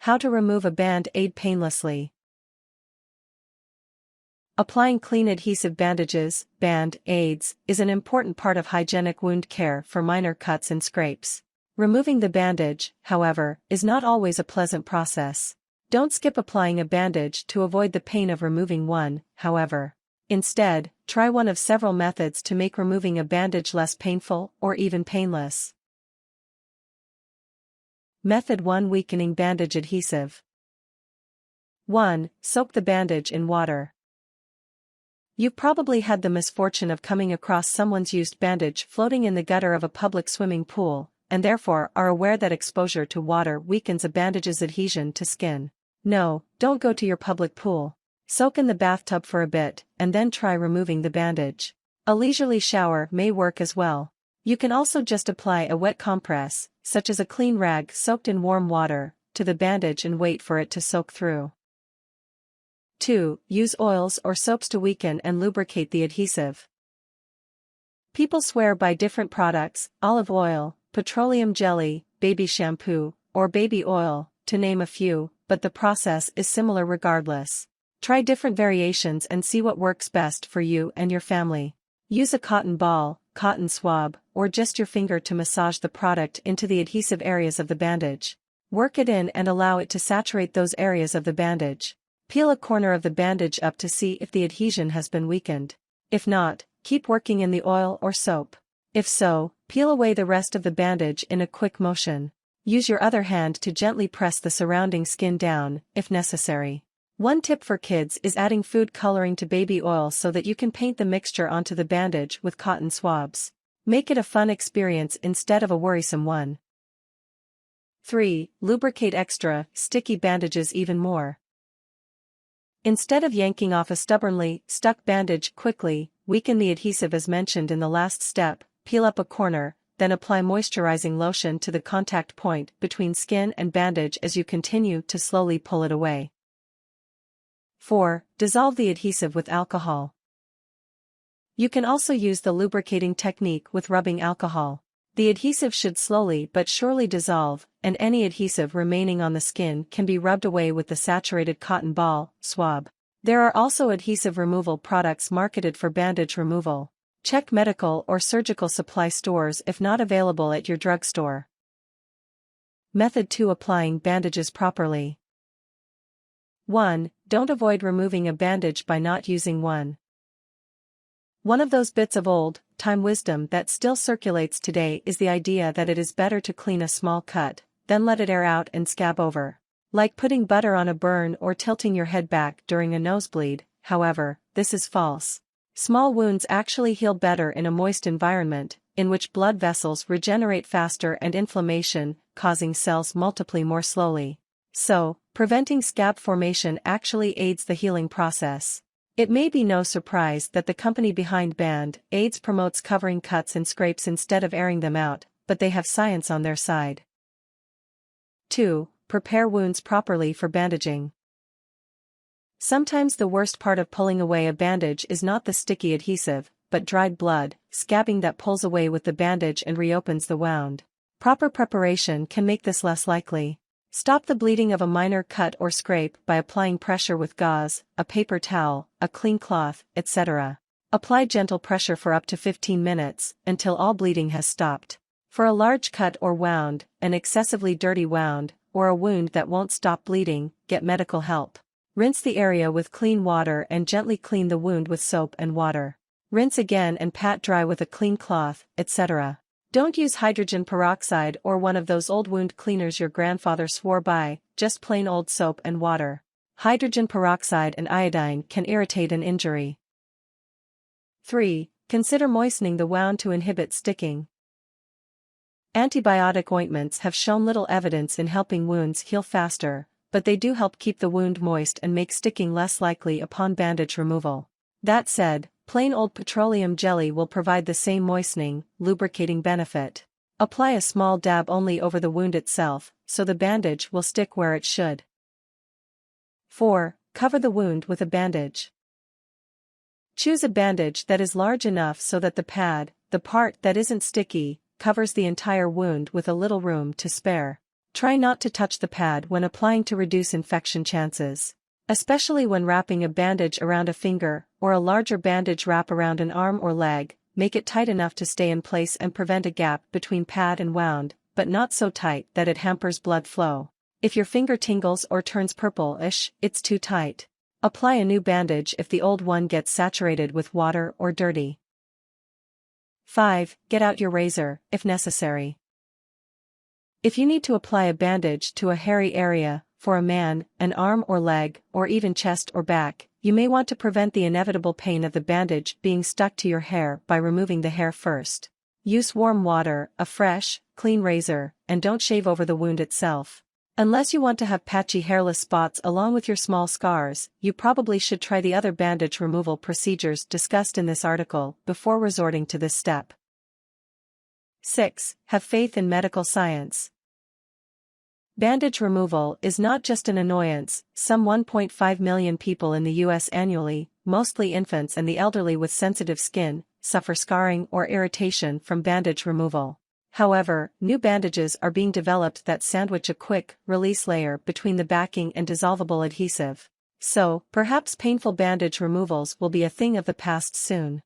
How to remove a band-aid painlessly. Applying clean adhesive bandages, band-aids, is an important part of hygienic wound care for minor cuts and scrapes. Removing the bandage, however, is not always a pleasant process. Don't skip applying a bandage to avoid the pain of removing one, however. Instead, try one of several methods to make removing a bandage less painful or even painless. Method 1: Weakening bandage adhesive. 1. Soak the bandage in water. You've probably had the misfortune of coming across someone's used bandage floating in the gutter of a public swimming pool, and therefore are aware that exposure to water weakens a bandage's adhesion to skin. No, don't go to your public pool. Soak in the bathtub for a bit, and then try removing the bandage. A leisurely shower may work as well. You can also just apply a wet compress, such as a clean rag soaked in warm water, to the bandage and wait for it to soak through. 2. Use oils or soaps to weaken and lubricate the adhesive. People swear by different products: olive oil, petroleum jelly, baby shampoo, or baby oil, to name a few, but the process is similar regardless. Try different variations and see what works best for you and your family. Use a cotton ball, cotton swab, or just your finger to massage the product into the adhesive areas of the bandage. Work it in and allow it to saturate those areas of the bandage. Peel a corner of the bandage up to see if the adhesion has been weakened. If not, keep working in the oil or soap. If so, peel away the rest of the bandage in a quick motion. Use your other hand to gently press the surrounding skin down, if necessary. One tip for kids is adding food coloring to baby oil so that you can paint the mixture onto the bandage with cotton swabs. Make it a fun experience instead of a worrisome one. 3. Lubricate extra, sticky bandages even more. Instead of yanking off a stubbornly stuck bandage quickly, weaken the adhesive as mentioned in the last step. Peel up a corner, then apply moisturizing lotion to the contact point between skin and bandage as you continue to slowly pull it away. 4. Dissolve the adhesive with alcohol. You can also use the lubricating technique with rubbing alcohol. The adhesive should slowly but surely dissolve, and any adhesive remaining on the skin can be rubbed away with the saturated cotton ball, swab. There are also adhesive removal products marketed for bandage removal. Check medical or surgical supply stores if not available at your drugstore. Method 2: Applying bandages properly. 1. Don't avoid removing a bandage by not using one. One of those bits of old-time wisdom that still circulates today is the idea that it is better to clean a small cut, then let it air out and scab over. Like putting butter on a burn or tilting your head back during a nosebleed. However, this is false. Small wounds actually heal better in a moist environment, in which blood vessels regenerate faster and inflammation, causing cells multiply more slowly. So, preventing scab formation actually aids the healing process. It may be no surprise that the company behind Band-Aids promotes covering cuts and scrapes instead of airing them out, but they have science on their side. 2. Prepare wounds properly for bandaging. Sometimes the worst part of pulling away a bandage is not the sticky adhesive, but dried blood, scabbing that pulls away with the bandage and reopens the wound. Proper preparation can make this less likely. Stop the bleeding of a minor cut or scrape by applying pressure with gauze, a paper towel, a clean cloth, etc. Apply gentle pressure for up to 15 minutes, until all bleeding has stopped. For a large cut or wound, an excessively dirty wound, or a wound that won't stop bleeding, get medical help. Rinse the area with clean water and gently clean the wound with soap and water. Rinse again and pat dry with a clean cloth, etc. Don't use hydrogen peroxide or one of those old wound cleaners your grandfather swore by, just plain old soap and water. Hydrogen peroxide and iodine can irritate an injury. 3. Consider moistening the wound to inhibit sticking. Antibiotic ointments have shown little evidence in helping wounds heal faster, but they do help keep the wound moist and make sticking less likely upon bandage removal. That said, plain old petroleum jelly will provide the same moistening, lubricating benefit. Apply a small dab only over the wound itself, so the bandage will stick where it should. 4. Cover the wound with a bandage. Choose a bandage that is large enough so that the pad, the part that isn't sticky, covers the entire wound with a little room to spare. Try not to touch the pad when applying to reduce infection chances. Especially when wrapping a bandage around a finger, or a larger bandage wrap around an arm or leg, make it tight enough to stay in place and prevent a gap between pad and wound, but not so tight that it hampers blood flow. If your finger tingles or turns purplish, it's too tight. Apply a new bandage if the old one gets saturated with water or dirty. 5. Get out your razor, if necessary. If you need to apply a bandage to a hairy area, for a man, an arm or leg, or even chest or back, you may want to prevent the inevitable pain of the bandage being stuck to your hair by removing the hair first. Use warm water, a fresh, clean razor, and don't shave over the wound itself. Unless you want to have patchy hairless spots along with your small scars, you probably should try the other bandage removal procedures discussed in this article before resorting to this step. 6. Have faith in medical science. Bandage removal is not just an annoyance. Some 1.5 million people in the US annually, mostly infants and the elderly with sensitive skin, suffer scarring or irritation from bandage removal. However, new bandages are being developed that sandwich a quick, release layer between the backing and dissolvable adhesive. So, perhaps painful bandage removals will be a thing of the past soon.